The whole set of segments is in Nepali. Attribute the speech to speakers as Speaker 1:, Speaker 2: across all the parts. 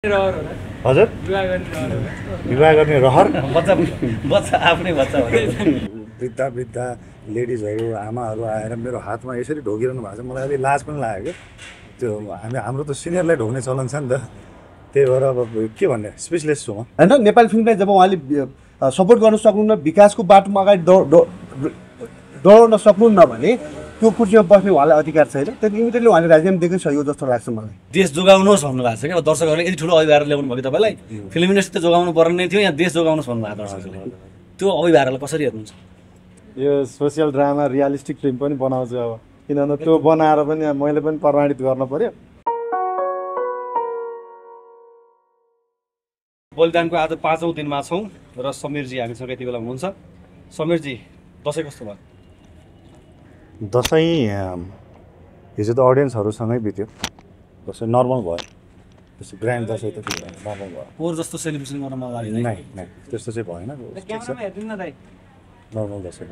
Speaker 1: हजुर विवाह गर्ने रहर
Speaker 2: बच्चा आफ्नै बच्चा
Speaker 1: वृद्धा वृद्धा लेडिजहरू आमाहरू आएर मेरो हातमा यसरी ढोगिरहनु भएको छ। मलाई अलिक लाज पनि लाग्यो क्या। त्यो हाम्रो त सिनियरलाई ढोग्ने चलन छ नि त, त्यही भएर अब के भन्ने स्पेसलिस्ट छु म
Speaker 3: होइन। नेपाली फिल्मलाई जब उहाँले सपोर्ट गर्न सक्नुहुन्न, विकासको बाटोमा अगाडि दौडाउन सक्नुहुन्न भने त्यो कुर्सीमा बस्ने उहाँलाई अधिकार छैन। त्यति इमिडिएटली उहाँले राजीनामा दिएकै सही हो जस्तो लाग्छ मलाई।
Speaker 2: देश जोगाउनुहोस् भन्नु भएको छ क्या। अब दर्शकहरूले यति ठुलो अभिभावक ल्याउनु भयो कि तपाईँलाई फिल्म इन्डस्ट्री त जोगाउनु पर्ने नै थियो, यहाँ देश जोगाउनुहोस् भन्नुभएको दर्शकहरूले। त्यो अभिभावकलाई कसरी हेर्नुहुन्छ?
Speaker 4: यो सोसियल ड्रामा रियलिस्टिक फिल्म पनि बनाउँछु अब, किनभने त्यो बनाएर पनि मैले पनि प्रमाणित गर्न पर्यो।
Speaker 2: बलिदानको आज 5औं दिनमा छौँ र समीरजी हामीसँग यति बेला हुनुहुन्छ। समीरजी, दसैँ कस्तो भयो?
Speaker 1: दसैँ हिजो त अडियन्सहरूसँगै बित्यो। दसैँ नर्मल भयो, त्यस्तो ग्रान्ड दसैँ त नर्मल भयो।
Speaker 2: पोहोर जस्तो सेलिब्रेसन गर्न मन लाग्दैन?
Speaker 1: नै त्यस्तो चाहिँ भएन। नर्मल दसैँ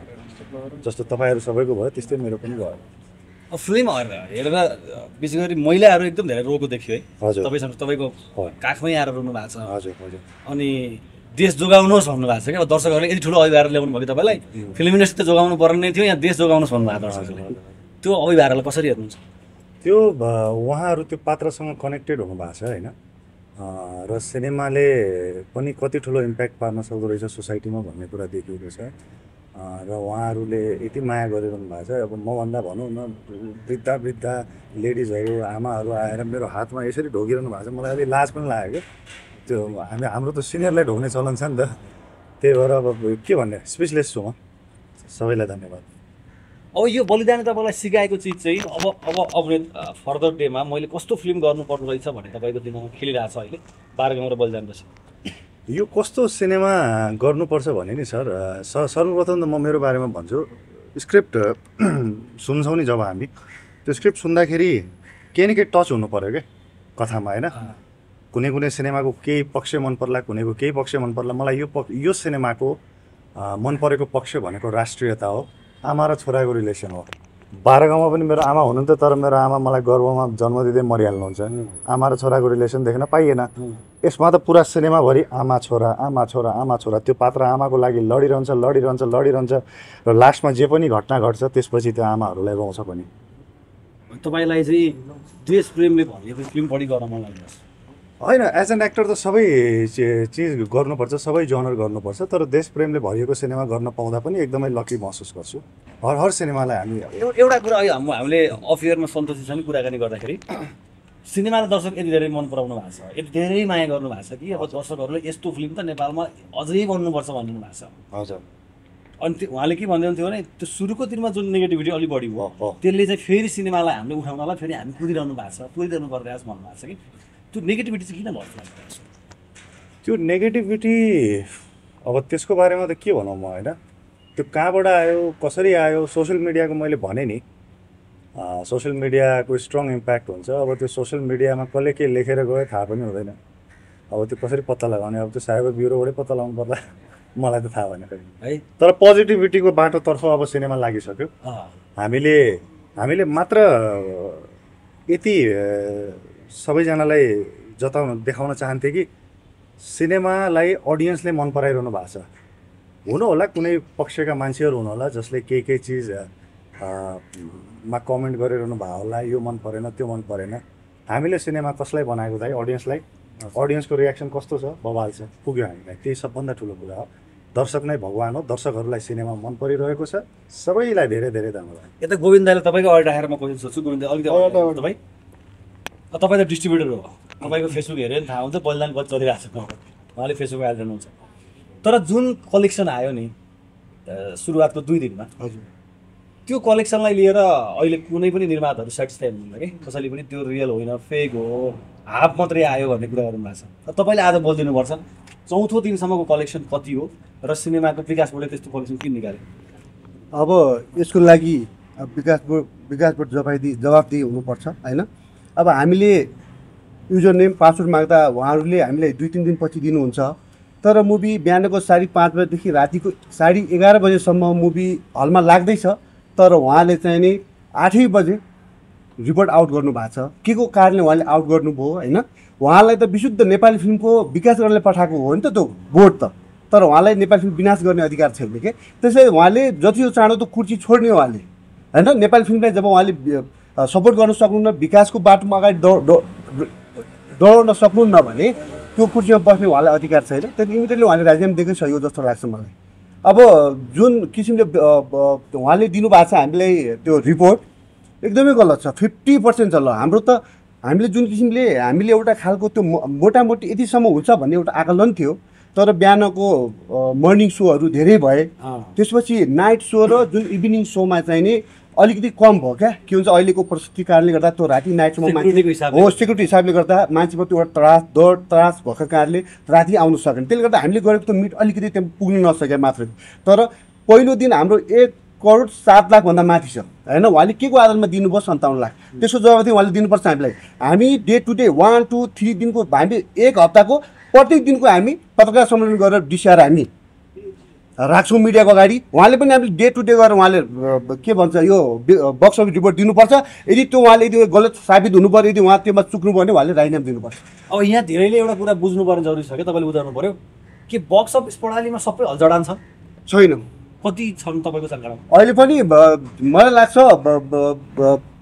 Speaker 1: जस्तो तपाईँहरू सबैको भयो त्यस्तै मेरो पनि भयो।
Speaker 2: अब फिल्म हेरेर विशेष गरी महिलाहरू एकदम धेरै रोएको देखियो है।
Speaker 1: हजुर,
Speaker 2: तपाईँको काखमै आएर रोक्नु भएको छ।
Speaker 1: हजुर हजुर।
Speaker 2: अनि देश जोगाउनुहोस् भन्नु भएको छ क्या। अब दर्शकहरूले यति ठुलो अभिभावक ल्याउनु भयो कि तपाईँलाई फिल्म इन्डस्ट्री त जोगाउनु पर्ने नै थियो, यहाँ देश जोगाउनुहोस् भन्नुभएको दर्शकहरूले। त्यो अभिभावकलाई कसरी हेर्नुहुन्छ?
Speaker 1: त्यो उहाँहरू त्यो पात्रसँग कनेक्टेड हुनुभएको छ होइन, र सिनेमाले पनि कति ठुलो इम्प्याक्ट पार्न सक्दो रहेछ सोसाइटीमा भन्ने कुरा देखिएको छ। र उहाँहरूले यति माया गरिरहनु भएको छ। अब मभन्दा भनौँ न वृद्धा वृद्धा लेडिजहरू आमाहरू आएर मेरो हातमा यसरी ढोगिरहनु भएको छ। मलाई अलिक लाज पनि लाग्यो क्या। त्यो हाम्रो त सिनियरलाई ढोग्ने चलन छ नि त, त्यही भएर अब के भन्ने स्पेसलिस्ट छु म। सबैलाई धन्यवाद।
Speaker 2: अब यो बलिदान तपाईँलाई सिकाएको चिज चाहिँ अब फर्दर डेमा मैले कस्तो फिल्म गर्नुपर्ने रहेछ भन्ने तपाईँको दिमागमा खेलिरहेको छ अहिले 12 गाउँ र बलिदानपछि?
Speaker 1: यो कस्तो सिनेमा गर्नुपर्छ भने नि सर, सर्वप्रथम त म मेरो बारेमा भन्छु। स्क्रिप्ट सुन्छौँ नि जब हामी, त्यो स्क्रिप्ट सुन्दाखेरि केही न केही टच हुनु पऱ्यो क्या कथामा होइन। कुनै कुनै सिनेमाको केही पक्ष मन पर्ला, कुनैको केही पक्ष मन पर्ला। मलाई यो सिनेमाको मन परेको पक्ष भनेको राष्ट्रियता हो, आमा र छोराको रिलेसन हो। 12 गाउँमा पनि मेरो आमा हुनुहुन्थ्यो, तर मेरो आमा मलाई गर्भमा जन्म दिँदै मरिहाल्नुहुन्छ। आमा र छोराको रिलेसन देख्न पाइएन। यसमा त पुरा सिनेमाभरि आमा छोरा आमा छोरा आमा छोरा, त्यो पात्र आमाको लागि लडिरहन्छ र लास्टमा जे पनि घटना घट्छ त्यसपछि त्यो आमाहरूलाई गाउँछ पनि।
Speaker 2: तपाईँलाई चाहिँ देश प्रेमले भनिएको फिल्म बढी गर्न मन लाग्छ?
Speaker 1: होइन, एज एन एक्टर त सबै चिज गर्नुपर्छ, सबै जनर गर्नुपर्छ, तर देश प्रेमले भरिएको सिनेमा गर्न पाउँदा पनि एकदमै लकी महसुस गर्छु। हर सिनेमालाई हामी
Speaker 2: एउटा कुरा हामीले अफियरमा सन्तोषीसँग कुराकानी गर्दाखेरि सिनेमालाई दर्शक यति धेरै मन पराउनु भएको छ, यति धेरै माया गर्नु भएको छ कि अब दर्शकहरूले यस्तो फिल्म त नेपालमा अझै बन्नुपर्छ भन्नु भएको छ।
Speaker 1: हजुर।
Speaker 2: अनि उहाँले के भन्दै हुन्थ्यो भने त्यो सुरुको दिनमा जुन नेगेटिभिटी अलिक बढी भयो, त्यसले चाहिँ फेरि सिनेमालाई हामीले उठाउनलाई फेरि हामी कुदिरहनु पर्दैछ भन्नु भएको छ कि त्यो नेगेटिभिटी चाहिँ किन भन्छ?
Speaker 1: त्यो नेगेटिभिटी अब त्यसको बारेमा त के भनौँ म होइन। त्यो कहाँबाट आयो, कसरी आयो, सोसियल मिडियाको मैले भने नि, सोसियल मिडियाको स्ट्रङ इम्प्याक्ट हुन्छ। अब त्यो सोसियल मिडियामा कसले के लेखेर गयो थाहा पनि हुँदैन। अब त्यो कसरी पत्ता लगाउने, अब त्यो साइबर ब्युरोबाटै पत्ता लगाउनु पर्ला, मलाई त थाहा भएन है। तर पोजिटिभिटीको बाटोतर्फ अब सिनेमा लागिसक्यो। हामीले मात्र यति सबैजनालाई देखाउन चाहन्थे कि सिनेमालाई अडियन्सले मन पराइरहनु भएको छ। हुनु होला कुनै पक्षका मान्छेहरू हुनु होला जसले केही चिज मा कमेन्ट गरिरहनु भएको होला, यो मन परेन त्यो मन परेन। हामीले सिनेमा कसलाई बनाएको त अडियन्सलाई, अडियन्सको रियाक्सन कस्तो छ बवाल छ, पुग्यो हामीलाई, त्यही सबभन्दा ठुलो कुरा हो। दर्शक नै भगवान हो, दर्शकहरूलाई सिनेमा मन परिरहेको छ। सबैलाई धेरै धेरै धन्यवाद।
Speaker 2: यता गोविन्द दाइले तपाईँको अगाडि राखेर म क्वेसन सोध्छु। गोविन्द दाइ अलिकति तपाईँ त डिस्ट्रिब्युटर हो, तपाईँको फेसबुक हेऱ्यो नि थाहा हुन्छ बलिदान कति चलिरहेको छ, उहाँले फेसबुक हालिरहनुहुन्छ। तर जुन कलेक्सन आयो नि सुरुवातको 2 दिनमा, हजुर, त्यो कलेक्सनलाई लिएर अहिले कुनै पनि निर्माताहरू सेटिस्फाई हुनुहुन्न कि कसैले पनि त्यो रियल होइन फेक हो, हाफ मात्रै आयो भन्ने कुरा गर्नुभएको छ। तपाईँले आज बोलिदिनुपर्छ 4औं दिनसम्मको कलेक्सन कति हो र सिनेमाको विकासबाट त्यस्तो कलेक्सन किन निकाल्यो?
Speaker 3: अब यसको लागि विकासबाट जवाबदिही हुनुपर्छ होइन। अब हामीले युजर नेम पासवर्ड माग्दा उहाँहरूले हामीलाई 2-3 दिनपछि दिनुहुन्छ, तर मुभी बिहानको 5:30 बजेदेखि रातिको 11:30 बजेसम्म मुभी हलमा लाग्दैछ, तर उहाँले चाहिँ नि 8 बजे रिपोर्ट आउट गर्नुभएको छ। के को कारणले उहाँले आउट गर्नुभयो होइन, उहाँलाई त विशुद्ध नेपाली फिल्मको विकास गर्नले पठाएको हो नि त त्यो बोर्ड त, तर उहाँलाई नेपाली फिल्म विनाश गर्ने अधिकार छैन के। त्यसैले उहाँले जति चाँडो त कुर्सी छोड्ने उहाँले होइन, नेपाली फिल्मलाई जब उहाँले सपोर्ट गर्न सक्नुहुन्न, विकासको बाटोमा अगाडि दौडाउन सक्नुहुन्न भने त्यो कुर्सीमा बस्ने उहाँलाई अधिकार छैन। त्यहाँदेखि इमिडिएटली उहाँले राजीनामा दिएकै सही हो जस्तो लाग्छ मलाई। अब जुन किसिमले उहाँले दिनुभएको छ हामीलाई त्यो रिपोर्ट एकदमै गलत छ, 50% छ। ल हाम्रो त हामीले जुन किसिमले हामीले एउटा खालको त्यो मोटामोटी यतिसम्म हुन्छ भन्ने एउटा आकलन थियो, तर बिहानको मर्निङ सोहरू धेरै भए, त्यसपछि नाइट सो र जुन इभिनिङ सोमा चाहिँ नि अलिकति कम भयो क्या। के हुन्छ अहिलेको परिस्थिति कारणले गर्दा त्यो राति नाइट सोमा हो सेक्युरिटी हिसाबले गर्दा मान्छेप्रति एउटा त्रास भएको कारणले राति आउनु सकेन। त्यसले गर्दा हामीले गरेको त मिट अलिकति त्यहाँ पुग्न नसके मात्र। तर पहिलो दिन हाम्रो 1,07,00,000 माथि छ होइन। उहाँले के को आधारमा दिनुभयो 57 लाख, त्यसको जवाब चाहिँ उहाँले दिनुपर्छ हामीलाई। हामी डे टु डे 1, 2, 3 दिनको हामी एक हप्ताको प्रत्येक दिनको हामी पत्रकार सम्मेलन गरेर डिसिआर हामी राख्छौँ मिडियाको अगाडि। उहाँले पनि हामीले डे टु डे गरेर उहाँले के भन्छ यो बक्स अफिस रिपोर्ट दिनुपर्छ। यदि त्यो उहाँले यदि गलत साबित हुनु पऱ्यो, यदि उहाँ त्योमा चुक्नु भने उहाँले राजीनामा दिनुपर्छ।
Speaker 2: अब यहाँ धेरैले एउटा कुरा बुझ्नुपर्ने जरुरी छ क्या, तपाईँले बुझाउनु पऱ्यो कि बक्स अफिस प्रणालीमा सबै हलजडान छ
Speaker 3: छैन।
Speaker 2: कति छन् तपाईँको जानकारीमा?
Speaker 3: अहिले पनि मलाई लाग्छ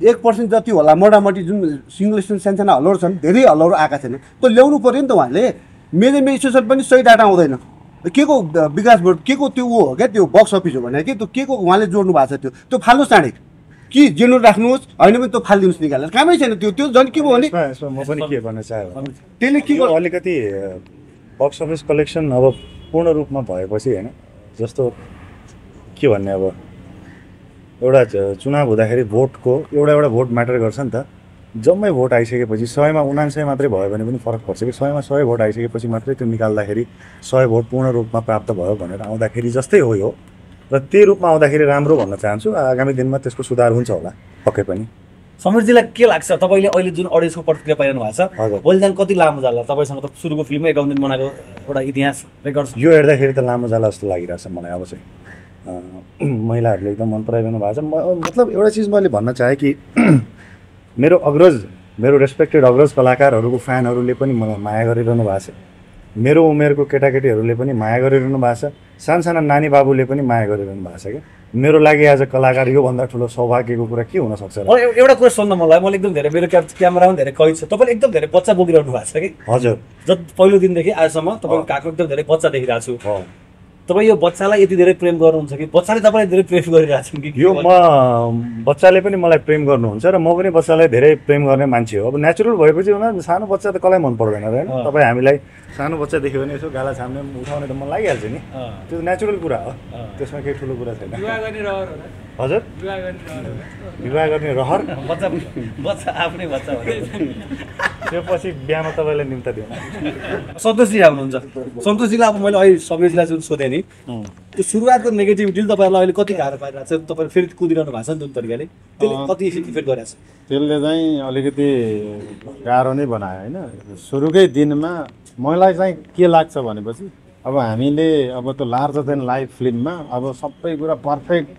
Speaker 3: 1% जति होला मोटामोटी जुन सिङ्गल स्क्रिन सानसाना हलहरू छन्, धेरै हलहरू आएका छैन। त्यो ल्याउनु पऱ्यो नि त उहाँले। मेजर स्टेसन पनि सही डाटा आउँदैन। के को विकास बोर्ड के को त्यो ऊ हो क्या, त्यो बक्स अफिस हो भने कि त्यो के को उहाँले जोड्नु भएको छ त्यो फाल्नुहोस् चाँडै कि जेनरल राख्नुहोस्, होइन भने त्यो फालिदिनुहोस् निकालेर। कामै छैन त्यो झन् के भयो भने
Speaker 1: म पनि के भन्न चाहेँ
Speaker 3: त्यसले के गर्यो
Speaker 1: अलिकति बक्स अफिस कलेक्सन अब पूर्ण रूपमा भएपछि होइन, जस्तो के भन्ने अब एउटा चुनाव हुँदाखेरि भोटको एउटा भोट म्याटर गर्छ नि त। जम्मै भोट आइसकेपछि 100मा 99 मात्रै भयो भने पनि फरक पर्छ कि 100मा 100 भोट आइसकेपछि मात्रै त्यो निकाल्दाखेरि 100 भोट पूर्ण रूपमा प्राप्त भयो भनेर आउँदाखेरि जस्तै हो यो। र त्यही रूपमा आउँदाखेरि राम्रो भन्न चाहन्छु। आगामी दिनमा त्यसको सुधार हुन्छ होला पक्कै पनि।
Speaker 2: समीरजीलाई के लाग्छ, तपाईँले अहिले जुन अडियन्सको प्रतिक्रिया पाइरहनु भएको छ, बलिदान कति लामो जाला? तपाईँसँग त सुरुको फिल्ममै 51 दिन बनाएको एउटा इतिहास रेकर्ड
Speaker 1: यो हेर्दाखेरि त लामो जाला जस्तो लागिरहेछ मलाई। अब चाहिँ महिलाहरूले एकदम मन पराइरहनु भएको छ। मतलब एउटा चिज मैले भन्न चाहेँ कि मेरो रेस्पेक्टेड अग्रज कलाकारहरूको फ्यानहरूले पनि मलाई माया गरिरहनु भएको छ। मेरो उमेरको केटाकेटीहरूले पनि माया गरिरहनु भएको छ। सानसाना नानी बाबुले पनि माया गरिरहनु भएको छ क्या। मेरो लागि एज अ कलाकार योभन्दा ठुलो सौभाग्यको कुरा के हुनसक्छ र?
Speaker 2: एउटा कुरा सुन्न मलाई, मैले एकदम धेरै मेरो क्यामेरामा धेरै कैद छ। तपाईँले एकदम धेरै बच्चा बोकिरहनु भएको छ कि?
Speaker 1: हजुर।
Speaker 2: जब पहिलो दिनदेखि आजसम्म तपाईँको काखमा एकदम धेरै बच्चा देखिरहेको छु। तपाईँ यो बच्चालाई यति धेरै प्रेम गर्नुहुन्छ कि बच्चाले तपाईँलाई धेरै प्रेम गरिरहेको छन् कि?
Speaker 1: यो बच्चाले पनि मलाई प्रेम गर्नुहुन्छ र म पनि बच्चालाई धेरै प्रेम गर्ने मान्छे हो। अब नेचुरल भएपछि उनीहरू सानो बच्चा त कसलाई मन पर्दैन र होइन? तपाईँ हामीलाई सानो बच्चा देख्यो भने यसो गाला छाम्ने उठाउने त मन लागिहाल्छ नि। त्यो नेचुरल कुरा हो, त्यसमा केही ठुलो कुरा छैन। हजुर विवाह गर्ने रहर
Speaker 2: बच्चा आफ्नै बच्चा
Speaker 1: त्यो पछि बिहामा तपाईँलाई निम्ता दिउँ।
Speaker 2: सन्तोषजी आउनुहुन्छ। सन्तोषजीलाई अब मैले अहिले समीरजीलाई जुन सोधेँ नि, त्यो सुरुवातको नेगेटिभिटीले तपाईँहरूलाई अहिले कति गाह्रो पारिरहेको छ? तपाईँले फेरि कुदिरहनु भएको छ नि जुन तरिकाले, त्यसले कति इफेक्ट गरिरहेको छ?
Speaker 4: त्यसले चाहिँ अलिकति गाह्रो नै बनायो होइन। सुरुकै दिनमा मलाई चाहिँ के लाग्छ भनेपछि अब हामीले अब त्यो लार्जर देन लाइफ फिल्ममा अब सबै कुरा पर्फेक्ट,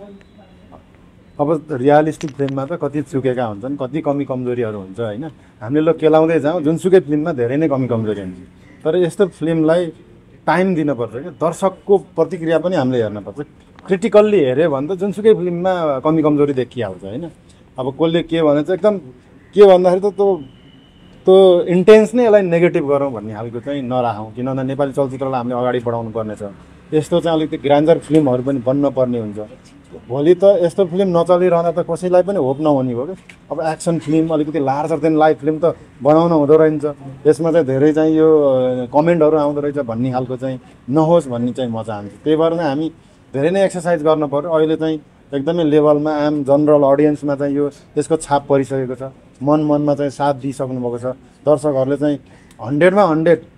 Speaker 4: अब रियलिस्टिक फिल्ममा त कति चुकेका हुन्छन्, कति कमी कमजोरीहरू हुन्छ होइन। हामीले ल केलाउँदै जाउँ, जुनसुकै फिल्ममा धेरै नै कमी कमजोरी हुन्छ। तर यस्तो फिल्मलाई टाइम दिनुपर्छ क्या। दर्शकको प्रतिक्रिया पनि हामीले हेर्नुपर्छ। क्रिटिकल्ली हेऱ्यो भने त जुनसुकै फिल्ममा कमी कमजोरी देखिहाल्छ होइन। अब कसले के भन्छ एकदम के भन्दाखेरि त त्यो इन्टेन्स नै यसलाई नेगेटिभ गरौँ भन्ने खालको चाहिँ नराखौँ, किनभने नेपाली चलचित्रलाई हामीले अगाडि बढाउनु पर्नेछ। यस्तो चाहिँ अलिकति ग्रान्डर फिल्महरू पनि बन्न पर्ने हुन्छ। भोलि त यस्तो फिल्म नचलिरहँदा त कसैलाई पनि होप नहुने भयो क्या। अब एक्सन फिल्म अलिकति लार्जर देन लाइफ फिल्म त बनाउन हुँदो रहेछ, यसमा चाहिँ धेरै चाहिँ यो कमेन्टहरू आउँदो रहेछ भन्ने खालको चाहिँ नहोस् भन्ने चाहिँ म चाहन्छु। त्यही भएर नै हामी धेरै नै एक्सर्साइज गर्न पऱ्यो। अहिले चाहिँ एकदमै लेभलमा आम जनरल अडियन्समा चाहिँ यो यसको छाप परिसकेको छ। मनमा चाहिँ साथ दिइसक्नु भएको छ। दर्शकहरूले चाहिँ 100मा 100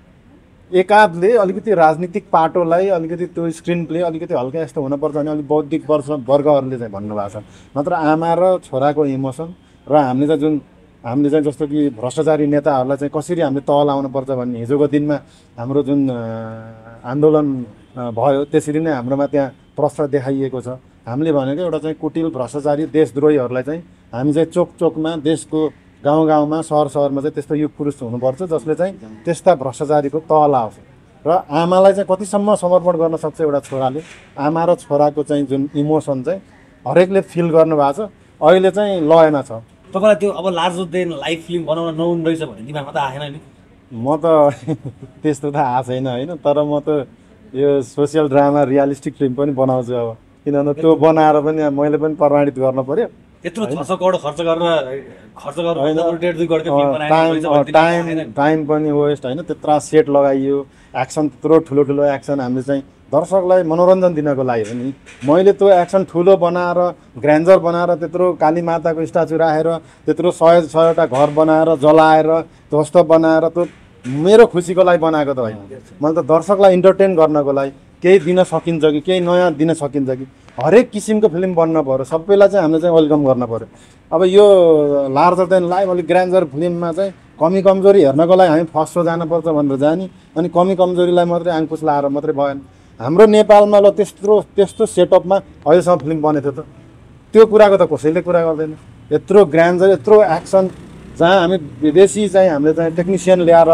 Speaker 4: एकाधले अलिकति राजनीतिक पाटोलाई अलिकति त्यो स्क्रिन प्ले अलिकति हल्का यस्तो हुनुपर्छ भने अलिक बौद्धिक वर्गहरूले चाहिँ भन्नुभएको छ। नत्र आमा र छोराको इमोसन र हामीले चाहिँ जस्तो कि भ्रष्टाचारी नेताहरूलाई चाहिँ कसरी हामीले तल आउनुपर्छ भन्ने हिजोको दिनमा हाम्रो जुन आन्दोलन भयो त्यसरी नै हाम्रोमा त्यहाँ प्रश्न देखाइएको छ। हामीले भनेको एउटा चाहिँ कुटिल भ्रष्टाचारी देशद्रोहीहरूलाई चाहिँ हामी चाहिँ चोक चोकमा देशको गाउँ गाउँमा सहरमा चाहिँ त्यस्तो युग पुरुष हुनुपर्छ जसले चाहिँ त्यस्ता भ्रष्टाचारीको तल आओस् र आमालाई चाहिँ कतिसम्म समर्पण गर्न सक्छ एउटा छोराले आमा र छोराको चाहिँ जुन इमोसन चाहिँ हरेकले फिल गर्नुभएको छ अहिले चाहिँ लयमा छ।
Speaker 2: तपाईँलाई त्यो अब लार्जर देन लाइफ फिल्म बनाउन नहुने रहेछ भने दिमागमा त आएन नि?
Speaker 4: म त त्यस्तो त आएको छैन होइन, तर म त यो सोसियल ड्रामा रियलिस्टिक फिल्म पनि बनाउँछु अब, किनभने त्यो बनाएर पनि मैले पनि प्रमाणित गर्न पर्यो।
Speaker 2: यत्रो 600 करोड खर्च गरेर
Speaker 4: टाइम पनि वेस्ट होइन, त्यत्रो सेट लगाइयो, एक्सन त्यत्रो ठुलो ठुलो एक्सन हामीले चाहिँ दर्शकलाई मनोरञ्जन दिनको लागि हो नि। मैले त्यो एक्सन ठुलो बनाएर ग्रान्जर बनाएर त्यत्रो काली माताको स्ट्याचु राखेर त्यत्रो 100-100वटा घर बनाएर जलाएर ध्वस्त बनाएर त्यो मेरो खुसीको लागि बनाएको त होइन। मैले त दर्शकलाई इन्टरटेन गर्नको लागि केही दिन सकिन्छ कि केही नयाँ दिन सकिन्छ कि हरेक किसिमको फिल्म बन्न पऱ्यो, सबैलाई चाहिँ हामीले चाहिँ वेलकम गर्न पऱ्यो। अब यो लार्जर देन लाइफ अलिक ग्रान्जर फिल्ममा चाहिँ कमी कमजोरी हेर्नको लागि हामी फर्स्ट सो जानुपर्छ भनेर जाने, अनि कमी कमजोरीलाई मात्रै आङपुस लाएर मात्रै भएन। हाम्रो नेपालमा ल त्यस्तो सेटअपमा अहिलेसम्म फिल्म बनेको थियो त, त्यो कुराको त कसैले कुरा गर्दैन। यत्रो ग्रान्जर यत्रो एक्सन जहाँ हामी विदेशी चाहिँ हामीले चाहिँ टेक्निसियन ल्याएर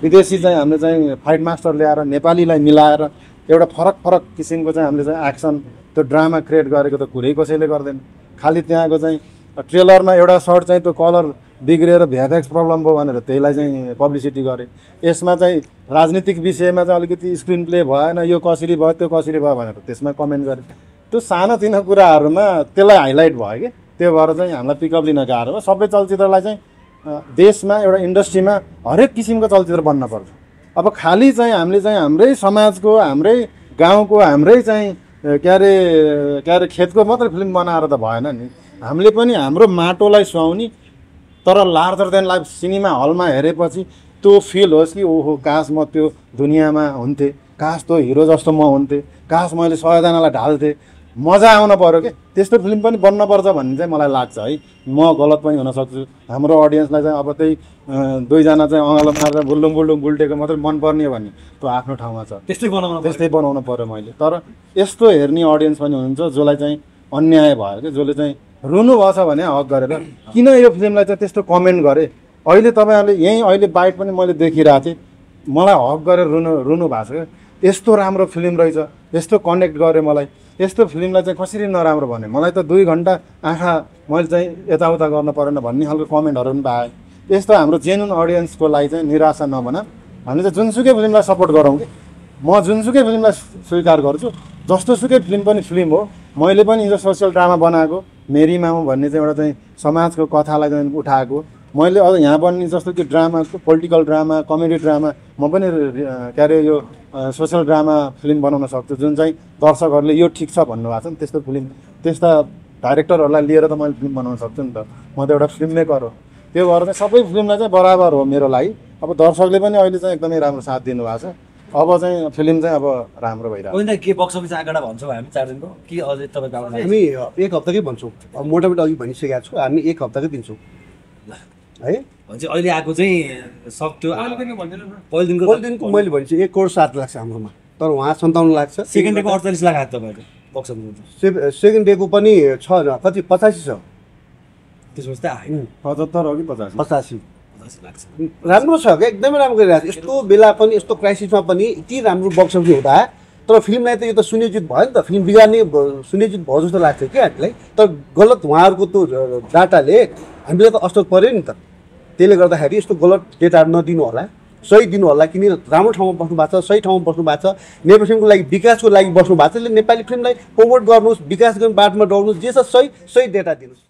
Speaker 4: विदेशी चाहिँ हामीले चाहिँ फाइट मास्टर ल्याएर नेपालीलाई मिलाएर एउटा फरक किसिमको चाहिँ हामीले चाहिँ एक्सन त्यो ड्रामा क्रिएट गरेको त कुरै कसैले गर्दैन। खालि त्यहाँको चाहिँ ट्रेलरमा एउटा सर्ट चाहिँ त्यो कलर बिग्रिएर भ्याफेक्स प्रब्लम भयो भनेर त्यसलाई चाहिँ पब्लिसिटी गरे। यसमा चाहिँ राजनीतिक विषयमा चाहिँ अलिकति स्क्रिन प्ले भएन, यो कसरी भयो त्यो कसरी भयो भनेर त्यसमा कमेन्ट गरे। त्यो सानोतिनो कुराहरूमा त्यसलाई हाइलाइट भयो कि, त्यो भएर चाहिँ हामीलाई पिकअप लिन गाह्रो हो। सबै चलचित्रलाई चाहिँ देशमा एउटा इन्डस्ट्रीमा हरेक किसिमको चलचित्र बन्न पर्छ। अब खालि चाहिँ हामीले चाहिँ हाम्रै समाजको हाम्रै गाउँको हाम्रै चाहिँ के अरे खेतको मात्रै फिल्म बनाएर त भएन नि। हामीले पनि हाम्रो माटोलाई सुहाउने तर लार्जर देन लाइफ सिनेमा हलमा हेरेपछि त्यो फिल होस् कि ओहो काश म त्यो दुनियाँमा हुन्थेँ, काश त्यो हिरो जस्तो म हुन्थेँ, काश मैले 100जनालाई ढाल्थेँ, मजा आउन पऱ्यो कि त्यस्तो फिल्म पनि बन्नुपर्छ भन्ने चाहिँ मलाई लाग्छ है। म गलत पनि हुनसक्छु, हाम्रो अडियन्सलाई चाहिँ अब त्यही 2जना चाहिँ अँगालो मारेर बुल्डुङ बुल्टेको मात्रै मनपर्ने हो भने त्यो आफ्नो ठाउँमा छ, त्यस्तै बनाउनु पऱ्यो मैले। तर यस्तो हेर्ने अडियन्स पनि हुनुहुन्छ जसलाई चाहिँ अन्याय भयो कि, जसले चाहिँ रुनु भएछ भने हक गरेर किन यो फिल्मलाई चाहिँ त्यस्तो कमेन्ट गरे। अहिले तपाईँहरूले यहीँ अहिले बाइट पनि मैले देखिरहेको थिएँ, मलाई हक गरेर रुनु भएको छ क्या। यस्तो राम्रो फिल्म रहेछ, यस्तो कनेक्ट गऱ्यो मलाई, यस्तो फिल्मलाई चाहिँ कसरी नराम्रो भने मलाई त 2 घन्टा आँखा मैले चाहिँ यताउता गर्न परेन भन्ने खालको कमेन्टहरू पनि पाएँ। यस्तो हाम्रो जेन्युन अडियन्सको लागि चाहिँ निराशा नबना, हामीले चाहिँ जुनसुकै फिल्मलाई सपोर्ट गरौँ कि। म जुनसुकै फिल्मलाई स्वीकार गर्छु, जस्तोसुकै फिल्म पनि फिल्म हो। मैले पनि हिजो सोसियल ड्रामा बनाएको मेरी मामु भन्ने चाहिँ एउटा चाहिँ समाजको कथालाई चाहिँ उठाएको, मैले अब यहाँ बन्ने जस्तो कि drama political drama comedy drama म पनि के अरे यो सोसियल ड्रामा फिल्म बनाउन सक्छु, जुन चाहिँ दर्शकहरूले यो ठिक छ भन्नुभएको छ नि। त्यस्तो फिल्म त्यस्ता डाइरेक्टरहरूलाई लिएर त मैले फिल्म बनाउन सक्छु नि त, म त एउटा फिल्म मेकर हो। त्यो भएर चाहिँ सबै फिल्मलाई चाहिँ बराबर हो मेरो लागि। अब दर्शकले पनि अहिले चाहिँ एकदमै राम्रो साथ दिनुभएको छ, अब चाहिँ फिल्म चाहिँ अब राम्रो भइरहेको छ।
Speaker 2: के बक्स अफिस आँकडा भन्छौँ हामी 4 दिनको कि अझै तपाईँको?
Speaker 3: हामी 1 हप्ताकै भन्छौँ, अब मोटामोटी अघि भनिसकेको छु, हामी 1 हप्ताकै दिन्छौँ है।
Speaker 2: भन्छ अहिले आएको चाहिँ सक्यो
Speaker 3: पहिलो दिनको मैले भनेपछि 1 करोड 7 लाख छ हाम्रोमा, तर उहाँ 57 लाख छ।
Speaker 2: सेकेन्ड डेको 48 लाख आएको तपाईँहरू बक्स अफिस?
Speaker 3: सेकेन्ड डेको पनि छ, कति 85 छ,
Speaker 2: त्यसपछि त आएन
Speaker 4: 75 हो कि 85
Speaker 2: लाख छ।
Speaker 3: राम्रो छ क्या, एकदमै राम्रो गरिरहेको छ। यस्तो बेला पनि यस्तो क्राइसिसमा पनि यति राम्रो बक्स अफिस हुँदा तर फिल्मलाई त यो त सुनियोजित भयो नि त, फिल्म बिगार्ने सुनियोजित भयो जस्तो लाग्छ क्या हामीलाई। तर गलत उहाँहरूको त्यो डाटाले हामीलाई त असर पऱ्यो नि त, त्यसले गर्दाखेरि यस्तो गलत डेटाहरू नदिनु होला, सही दिनु होला। किन राम्रो ठाउँमा बस्नु भएको छ, सही ठाउँमा बस्नु भएको छ, नेपाली फिल्मको लागि विकासको लागि बस्नु भएको छ। नेपाली फिल्मलाई प्रमोट गर्नुहोस्, विकास गर्ने बाटोमा दौड्नुहोस्, जे छ सही डेटा दिनुहोस्।